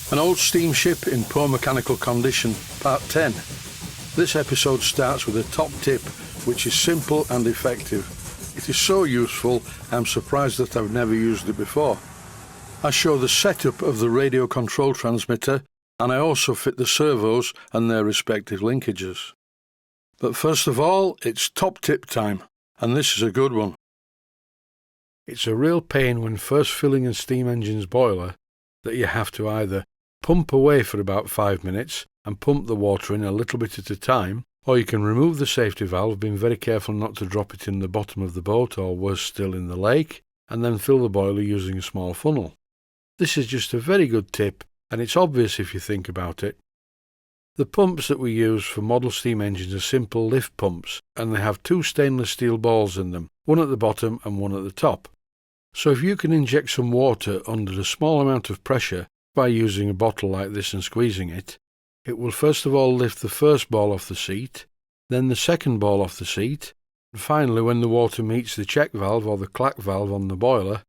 An old steamship in poor mechanical condition, part 10. This episode starts with a top tip which is simple and effective. It is so useful I'm surprised that I've never used it before. I show the setup of the radio control transmitter and I also fit the servos and their respective linkages. But first of all, it's top tip time, and this is a good one. It's a real pain when first filling a steam engine's boiler that you have to either pump away for about 5 minutes and pump the water in a little bit at a time, or you can remove the safety valve, being very careful not to drop it in the bottom of the boat or worse still in the lake, and then fill the boiler using a small funnel. This is just a very good tip, and it's obvious if you think about it. The pumps that we use for model steam engines are simple lift pumps, and they have 2 stainless steel balls in them, one at the bottom and one at the top. So if you can inject some water under a small amount of pressure by using a bottle like this and squeezing it, it will first of all lift the first ball off the seat, then the second ball off the seat, and finally when the water meets the check valve or the clack valve on the boiler,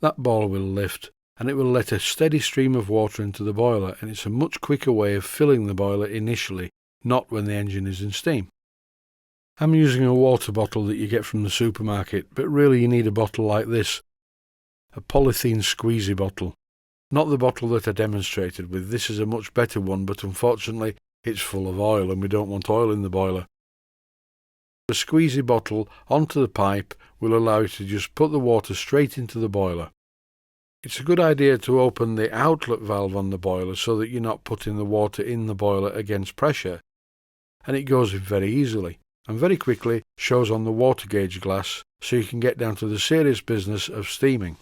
that ball will lift and it will let a steady stream of water into the boiler, and it's a much quicker way of filling the boiler initially, not when the engine is in steam. I'm using a water bottle that you get from the supermarket, but really you need a bottle like this, a polythene squeezy bottle. Not the bottle that I demonstrated with. This is a much better one, but unfortunately it's full of oil and we don't want oil in the boiler. The squeezy bottle onto the pipe will allow you to just put the water straight into the boiler. It's a good idea to open the outlet valve on the boiler so that you're not putting the water in the boiler against pressure, and it goes in very easily and very quickly shows on the water gauge glass, so you can get down to the serious business of steaming.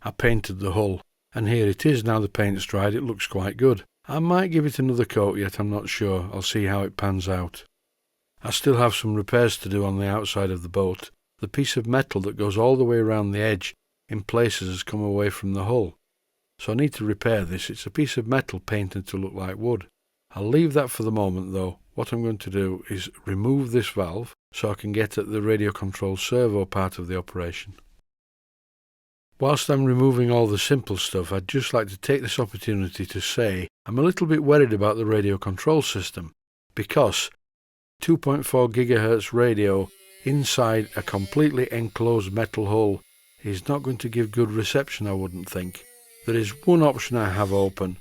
I painted the hull, and here it is. Now the paint's dried, it looks quite good. I might give it another coat yet, I'm not sure. I'll see how it pans out. I still have some repairs to do on the outside of the boat. The piece of metal that goes all the way around the edge in places has come away from the hull, so I need to repair this. It's a piece of metal painted to look like wood. I'll leave that for the moment though. What I'm going to do is remove this valve so I can get at the radio control servo part of the operation. Whilst I'm removing all the simple stuff, I'd just like to take this opportunity to say I'm a little bit worried about the radio control system, because 2.4 GHz radio inside a completely enclosed metal hull is not going to give good reception, I wouldn't think. There is one option I have open,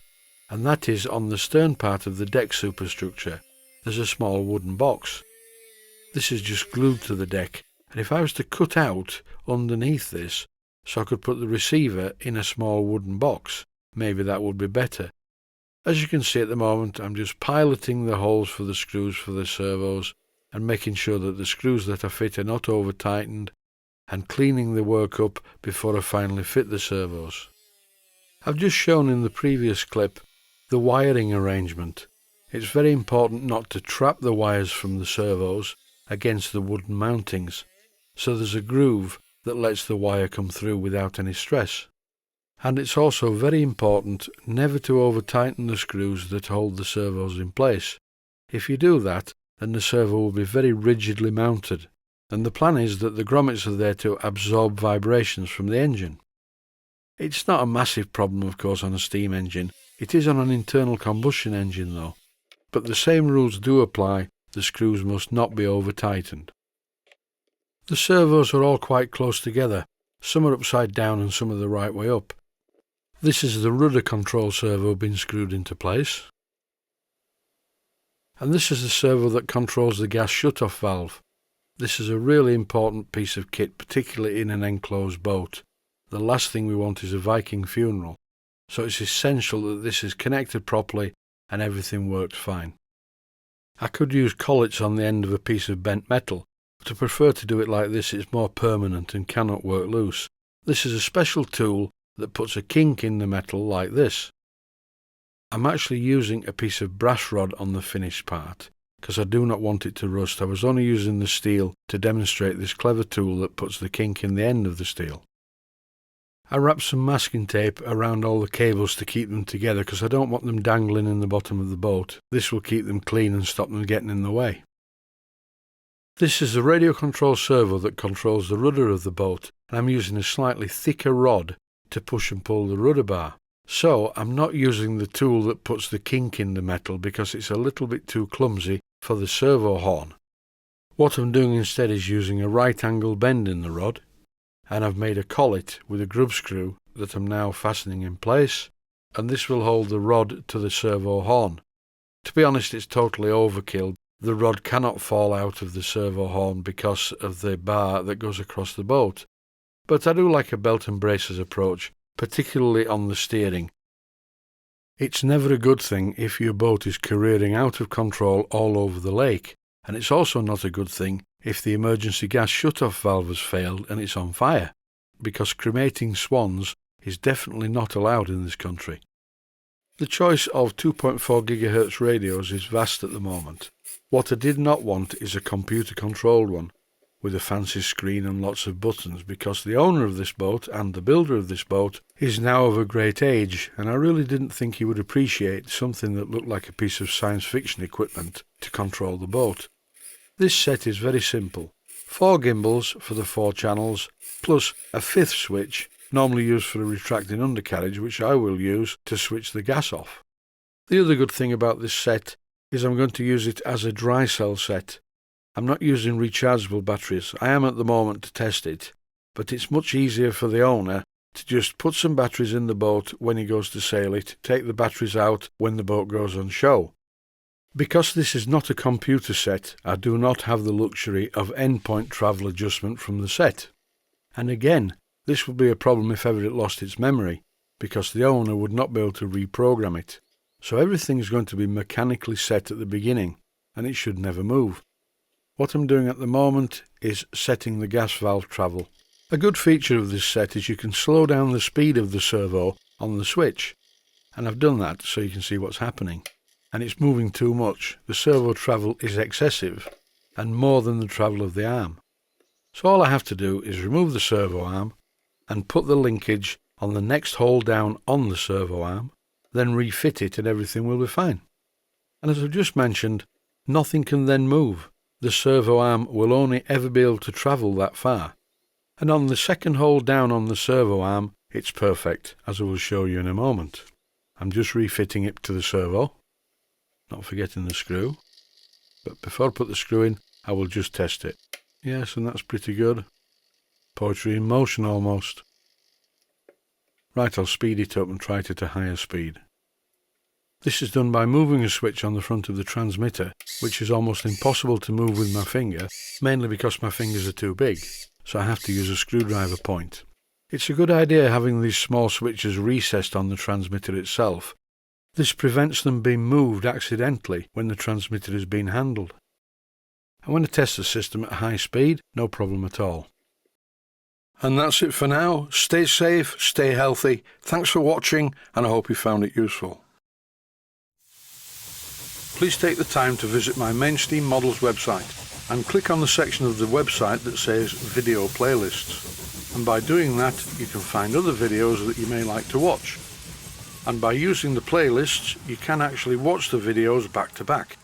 and that is on the stern part of the deck superstructure. There's a small wooden box. This is just glued to the deck, and if I was to cut out underneath this, so I could put the receiver in a small wooden box, maybe that would be better. As you can see at the moment, I'm just piloting the holes for the screws for the servos and making sure that the screws that I fit are not over tightened, and cleaning the work up before I finally fit the servos. I've just shown in the previous clip the wiring arrangement. It's very important not to trap the wires from the servos against the wooden mountings, so there's a groove that lets the wire come through without any stress. And it's also very important never to over tighten the screws that hold the servos in place. If you do that, then the servo will be very rigidly mounted, and the plan is that the grommets are there to absorb vibrations from the engine. It's not a massive problem, of course, on a steam engine. It is on an internal combustion engine though, but the same rules do apply. The screws must not be over tightened. The servos are all quite close together. Some are upside down and some are the right way up. This is the rudder control servo being screwed into place. And this is the servo that controls the gas shutoff valve. This is a really important piece of kit, particularly in an enclosed boat. The last thing we want is a Viking funeral, so it's essential that this is connected properly and everything works fine. I could use collets on the end of a piece of bent metal, but I prefer to do it like this. It's more permanent and cannot work loose. This is a special tool that puts a kink in the metal like this. I'm actually using a piece of brass rod on the finished part, because I do not want it to rust. I was only using the steel to demonstrate this clever tool that puts the kink in the end of the steel. I wrapped some masking tape around all the cables to keep them together, because I don't want them dangling in the bottom of the boat. This will keep them clean and stop them getting in the way. This is the radio control servo that controls the rudder of the boat, and I'm using a slightly thicker rod to push and pull the rudder bar. So I'm not using the tool that puts the kink in the metal because it's a little bit too clumsy for the servo horn. What I'm doing instead is using a right angle bend in the rod, and I've made a collet with a grub screw that I'm now fastening in place, and this will hold the rod to the servo horn. To be honest, it's totally overkill. The rod cannot fall out of the servo horn because of the bar that goes across the boat. But I do like a belt and braces approach, particularly on the steering. It's never a good thing if your boat is careering out of control all over the lake, and it's also not a good thing if the emergency gas shutoff valve has failed and it's on fire, because cremating swans is definitely not allowed in this country. The choice of 2.4 GHz radios is vast at the moment. What I did not want is a computer-controlled one, with a fancy screen and lots of buttons, because the owner of this boat and the builder of this boat is now of a great age, and I really didn't think he would appreciate something that looked like a piece of science fiction equipment to control the boat. This set is very simple. 4 gimbals for the 4 channels, plus a 5th switch, normally used for a retracting undercarriage, which I will use to switch the gas off. The other good thing about this set is I'm going to use it as a dry cell set. I'm not using rechargeable batteries. I am at the moment to test it, but it's much easier for the owner to just put some batteries in the boat when he goes to sail it, take the batteries out when the boat goes on show. Because this is not a computer set, I do not have the luxury of endpoint travel adjustment from the set. And again, this would be a problem if ever it lost its memory, because the owner would not be able to reprogram it. So everything is going to be mechanically set at the beginning, and it should never move. What I'm doing at the moment is setting the gas valve travel. A good feature of this set is you can slow down the speed of the servo on the switch, and I've done that so you can see what's happening. And it's moving too much. The servo travel is excessive and more than the travel of the arm. So all I have to do is remove the servo arm and put the linkage on the next hole down on the servo arm, then refit it and everything will be fine. And as I've just mentioned, nothing can then move. The servo arm will only ever be able to travel that far. And on the second hole down on the servo arm, it's perfect, as I will show you in a moment. I'm just refitting it to the servo, not forgetting the screw. But before I put the screw in, I will just test it. Yes, and that's pretty good. Poetry in motion almost. Right, I'll speed it up and try it at a higher speed. This is done by moving a switch on the front of the transmitter, which is almost impossible to move with my finger, mainly because my fingers are too big, so I have to use a screwdriver point. It's a good idea having these small switches recessed on the transmitter itself. This prevents them being moved accidentally when the transmitter is being handled. And when I test the system at high speed, no problem at all. And that's it for now. Stay safe, stay healthy. Thanks for watching, and I hope you found it useful. Please take the time to visit my Mainsteam Models website and click on the section of the website that says Video Playlists. And by doing that, you can find other videos that you may like to watch. And by using the playlists, you can actually watch the videos back to back.